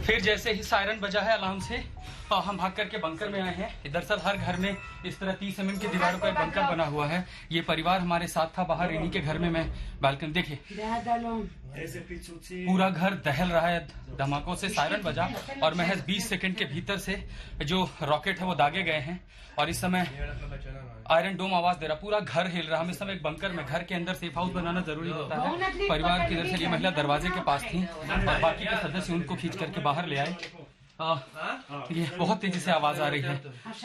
फिर जैसे ही सायरन बजा है अलार्म से हम भाग करके बंकर में आए हैं। दरअसल हर घर में इस तरह 30 mm की दीवारों का एक बंकर बना हुआ है। ये परिवार हमारे साथ था बाहर, इन्हीं के घर में मैं बालकनी देखिए पूरा घर दहल रहा है धमाकों से। सायरन बजा और महज 20 सेकंड के भीतर से जो रॉकेट है वो दागे गए हैं और इस समय आयरन डोम आवाज दे रहा, पूरा घर हिल रहा। हम इस समय एक बंकर में, घर के अंदर सेफ हाउस बनाना जरूरी होता है। परिवार की तरफ से ये महिला दरवाजे के पास थी और बाकी के सदस्य उनको खींच करके बाहर ले आए। ये बहुत तेजी से आवाज आ रही है।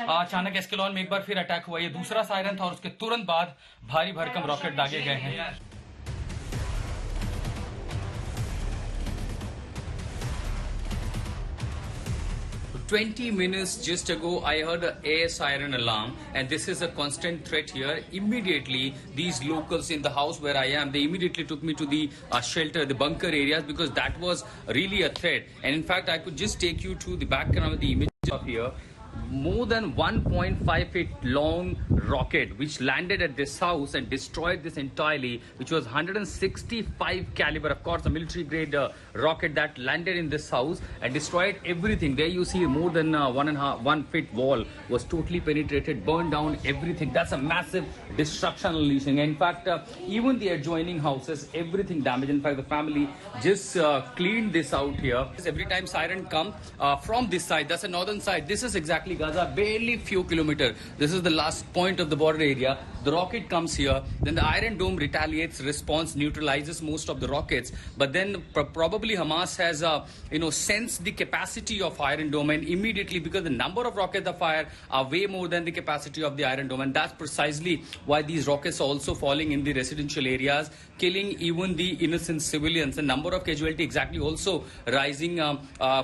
अचानक एस्केलॉन में एक बार फिर अटैक हुआ। ये दूसरा सायरन था और उसके तुरंत बाद भारी भरकम रॉकेट दागे गए हैं। 20 minutes just ago, I heard an air siren alarm, and this is a constant threat here. Immediately, these locals in the house where I am, they immediately took me to the shelter, the bunker areas, because that was really a threat. And in fact, I could just take you to the background of the images of here. More than 1.5 feet long rocket which landed at this house and destroyed this entirely, which was 165 caliber, of course a military grade rocket that landed in this house and destroyed everything. There you see more than 1 feet wall was totally penetrated, burned down everything. That's a massive destruction unleashing. In fact, even the adjoining houses, everything damaged. In fact, the family just cleaned this out here. Every time siren come from this side, that's the northern side, this is exactly Gaza, barely few kilometers. This is the last point of the border area. The rocket comes here, then the Iron Dome retaliates, response, neutralizes most of the rockets. But then probably Hamas has, sensed the capacity of Iron Dome, and immediately, because the number of rockets they fire are way more than the capacity of the Iron Dome, and that's precisely why these rockets are also falling in the residential areas, killing even the innocent civilians. The number of casualties exactly also rising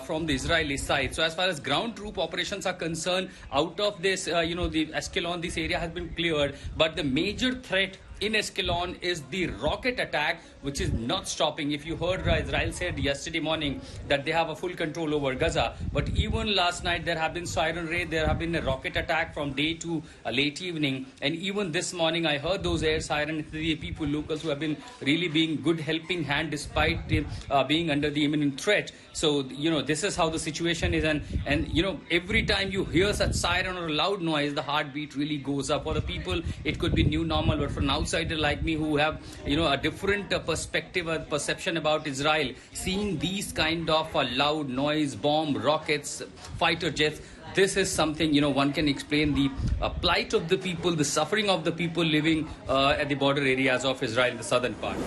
from the Israeli side. So as far as ground troop operations are concerned, out of this, the Ashkelon, this area has been cleared. But the major threat in Escalating is the rocket attack, which is not stopping. If you heard, Israel said yesterday morning that they have a full control over Gaza. But even last night, there have been siren raid, there have been a rocket attack from day to late evening. And even this morning, I heard those air sirens. The people, locals who have been really being good helping hand despite being under the imminent threat. So, this is how the situation is. And every time you hear such siren or a loud noise, the heartbeat really goes up. For the people, it could be new normal. But for an outsider like me who have, a different perspective or perception about Israel, seeing these kind of loud noise, bomb, rockets, fighter jets, this is something, one can explain the plight of the people, the suffering of the people living at the border areas of Israel, the southern part.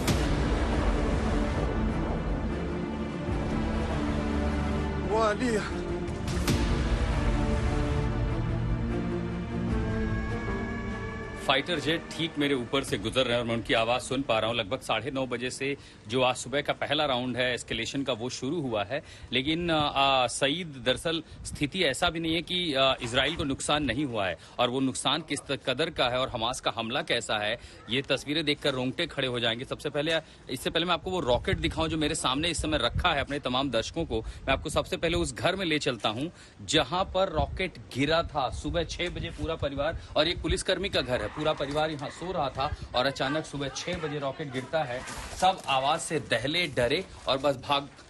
Fighter jet ठीक मेरे ऊपर से गुजर रहे हैं और मैं उनकी आवाज़ सुन पा रहा हूँ। लगभग 9:30 बजे से जो आज सुबह का पहला राउंड है एस्केलेशन का, वो शुरू हुआ है। लेकिन सईद, दरअसल स्थिति ऐसा भी नहीं है कि इजराइल को नुकसान नहीं हुआ है, और वो नुकसान किस कदर का है और हमास का हमला कैसा है, ये तस्वीरें देखकर रोंगटे खड़े हो जाएंगे। इससे पहले मैं आपको वो रॉकेट दिखाऊं जो मेरे सामने इस समय रखा है अपने तमाम दर्शकों को। मैं आपको सबसे पहले उस घर में ले चलता हूँ जहां पर रॉकेट गिरा था सुबह 6 बजे। पूरा परिवार, और एक पुलिसकर्मी का घर है, पूरा परिवार यहाँ सो रहा था और अचानक सुबह 6 बजे रॉकेट गिरता है। सब आवाज से दहले, डरे और बस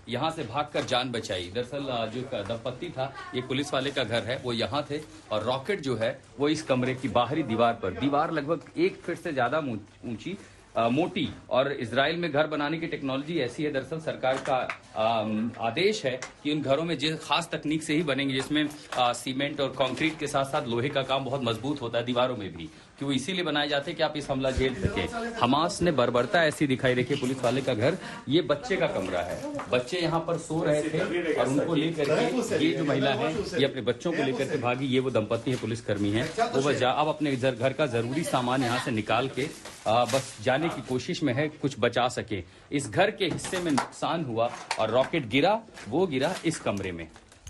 यहाँ से भागकर जान बचाई। दरअसल जो दंपत्ति था, ये पुलिस वाले का घर है, वो यहाँ थे और रॉकेट जो है वो इस कमरे की बाहरी दीवार लगभग 1 फीट से ज्यादा ऊंची, मोटी, और इजराइल में घर बनाने की टेक्नोलॉजी ऐसी है, दरअसल सरकार का आदेश है कि उन घरों में जिस खास तकनीक से ही बनेंगे जिसमें सीमेंट और कंक्रीट के साथ साथ लोहे का काम बहुत मजबूत होता है दीवारों में भी, कि वो इसीलिए बनाए जाते हैं कि आप इस हमला झेल सके। हमास ने बर्बरता ऐसी दिखाई। देखिए पुलिस वाले का घर, ये बच्चे का कमरा है, बच्चे यहाँ पर सो रहे थे और उनको लेकर के ये जो महिला है ये अपने बच्चों को लेकर के भागी। ये वो दंपत्ति है, पुलिसकर्मी है, वो बस अब अपने घर का जरूरी सामान यहाँ से निकाल के बस जाने की कोशिश में है, कुछ बचा सके। इस घर के हिस्से में नुकसान हुआ और रॉकेट गिरा, वो गिरा इस कमरे में।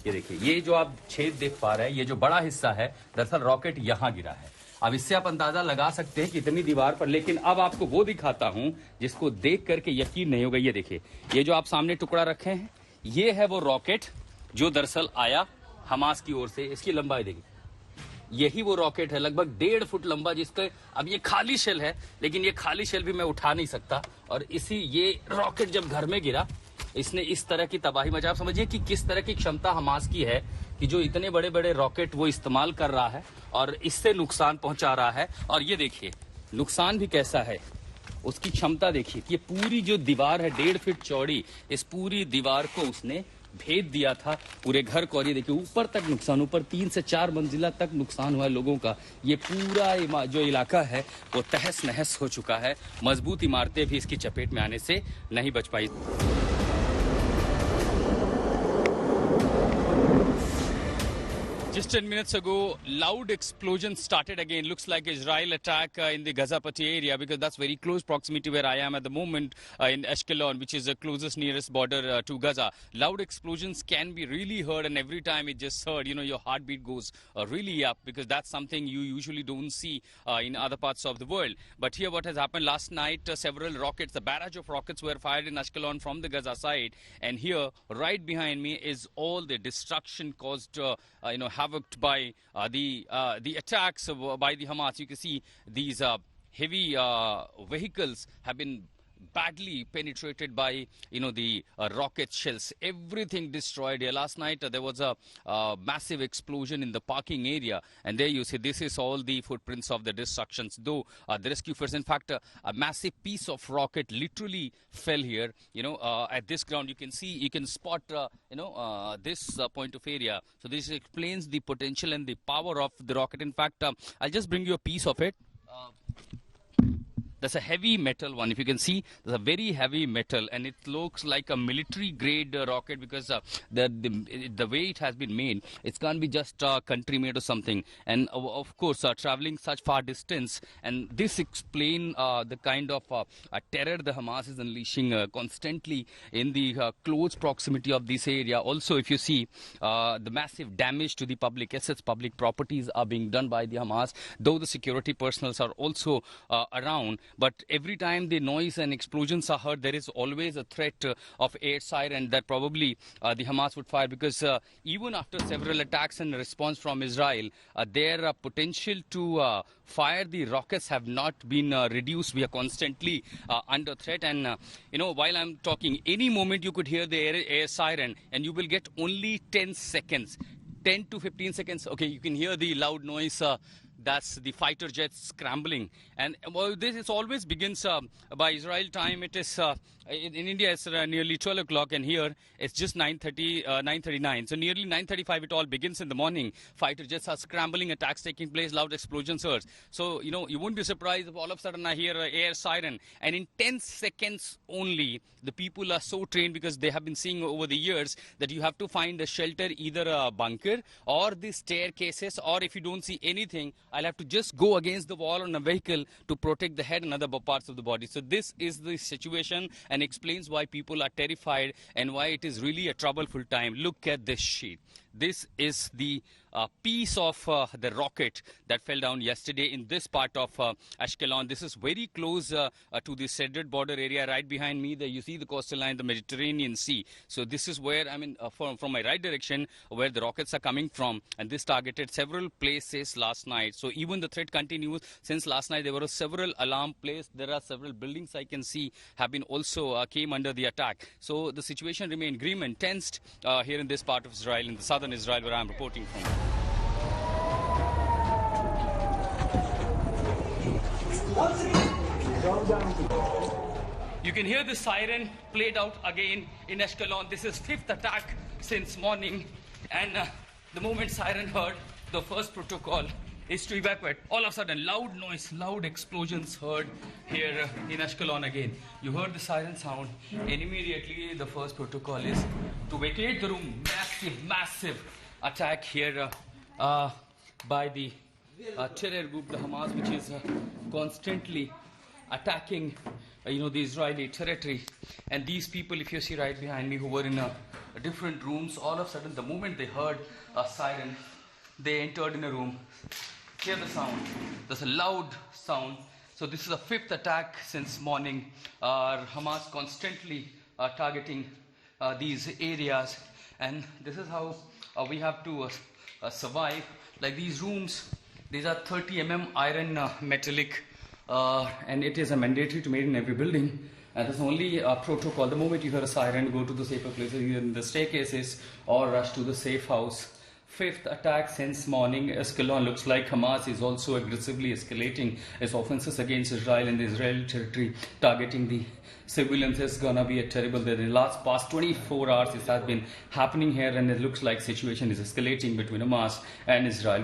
ये देखिए, ये जो आप छेद देख पा रहे हैं, ये जो बड़ा हिस्सा है, दरअसल रॉकेट यहाँ गिरा है। अब इससे आप अंदाजा लगा सकते हैं कि इतनी दीवार पर। लेकिन अब आपको वो दिखाता हूं जिसको देख करके यकीन नहीं होगा। ये देखिए, ये जो आप सामने टुकड़ा रखे हैं, ये है वो रॉकेट जो दरअसल आया हमास की ओर से। इसकी लंबाई देखिए, यही वो रॉकेट है, लगभग 1.5 फुट लंबा, जिसका अब ये खाली शेल है, लेकिन ये खाली शेल भी मैं उठा नहीं सकता। और ये रॉकेट जब घर में गिरा इसने इस तरह की तबाही मचा। आप समझिए कि किस तरह की क्षमता हमास की है कि जो इतने बड़े बड़े रॉकेट वो इस्तेमाल कर रहा है और इससे नुकसान पहुंचा रहा है। और ये देखिए नुकसान भी कैसा है, उसकी क्षमता देखिए कि ये पूरी जो दीवार है 1.5 फीट चौड़ी, इस पूरी दीवार को उसने भेद दिया था पूरे घर को। और ये देखिए ऊपर तक नुकसान, ऊपर 3 से 4 मंजिला तक नुकसान हुआ है लोगों का। ये पूरा जो इलाका है वो तहस नहस हो चुका है। मजबूत इमारतें भी इसकी चपेट में आने से नहीं बच पाई। Just 10 minutes ago, loud explosions started again. Looks like Israel attack in the Gaza Patti area, because that's very close proximity where I am at the moment in Ashkelon, which is the closest nearest border to Gaza. Loud explosions can be really heard, and every time it just heard, you know, your heartbeat goes really up, because that's something you usually don't see in other parts of the world. But here what has happened last night, several rockets, a barrage of rockets were fired in Ashkelon from the Gaza side, and here right behind me is all the destruction caused havoc by the attacks by the Hamas. You can see these heavy vehicles have been badly penetrated by the rocket shells. Everything destroyed here. Last night there was a massive explosion in the parking area, and there you see this is all the footprints of the destructions, though the rescue force, in fact a massive piece of rocket literally fell here at this ground. You can see, you can spot this point of area. So this explains the potential and the power of the rocket. In fact I'll just bring you a piece of it. That's a heavy metal one. If you can see, there's a very heavy metal, and it looks like a military grade rocket, because the way it has been made, it can't be just country made or something. And of course traveling such far distance, and this explain the kind of terror the Hamas is unleashing constantly in the close proximity of this area. Also, if you see the massive damage to the public assets, public properties are being done by the Hamas, though the security personnel are also around. But every time the noise and explosions are heard, there is always a threat of air siren that probably the Hamas would fire, because even after several attacks and response from Israel, their potential to fire the rockets have not been reduced. We are constantly under threat, and while I'm talking, any moment you could hear the air siren, and you will get only 10 seconds, 10 to 15 seconds. Okay, you can hear the loud noise. That's the fighter jets scrambling. And this always begins by Israel time. It is in India it's nearly 12 o'clock, and here it's just 9:39. So nearly 9:35 it all begins in the morning. Fighter jets are scrambling, attacks taking place, loud explosions heard. So you won't be surprised if all of a sudden I hear an air siren, and in 10 seconds only the people are so trained, because they have been seeing over the years that you have to find a shelter, either a bunker or the staircases, or if you don't see anything, I'll have to just go against the wall on a vehicle to protect the head and other parts of the body. So this is the situation, and explains why people are terrified and why it is really a troubleful time. Look at this sheet. This is the piece of the rocket that fell down yesterday in this part of Ashkelon. This is very close to the Cedred border area. Right behind me there you see the coastal line, the Mediterranean Sea. So this is where, from my right direction, where the rockets are coming from, and this targeted several places last night. So even the threat continues. Since last night there were several alarm placed. There are several buildings I can see have been also came under the attack. So the situation remained grim and tensed here in this part of Israel, in the southern Israel, where I am reporting from. You can hear the siren played out again in Ashkelon. This is 5th attack since morning, and the moment siren heard, the first protocol is to evacuate. All of a sudden, loud noise, loud explosions heard here in Ashkelon again. You heard the siren sound, and immediately the first protocol is to vacate the room. Massive attack here by the terror group, the Hamas, which is constantly attacking the Israeli territory. And these people, if you see right behind me, who were in different rooms, all of a sudden, the moment they heard a siren, they entered in a room. Hear the sound. There's a loud sound. So this is the 5th attack since morning. Hamas constantly targeting these areas, and this is how we have to survive. Like these rooms, these are 30 mm iron metallic, and it is a mandatory to made in every building. And there's only a protocol. The moment you hear a siren, go to the safer places, either in the staircases or rush to the safe house. Fifth attack since morning. Ashkelon looks like Hamas is also aggressively escalating its offenses against Israel and the Israeli territory, targeting the civilians. Is gonna be a terrible. The last past 24 hours, this has been happening here, and it looks like situation is escalating between Hamas and Israel.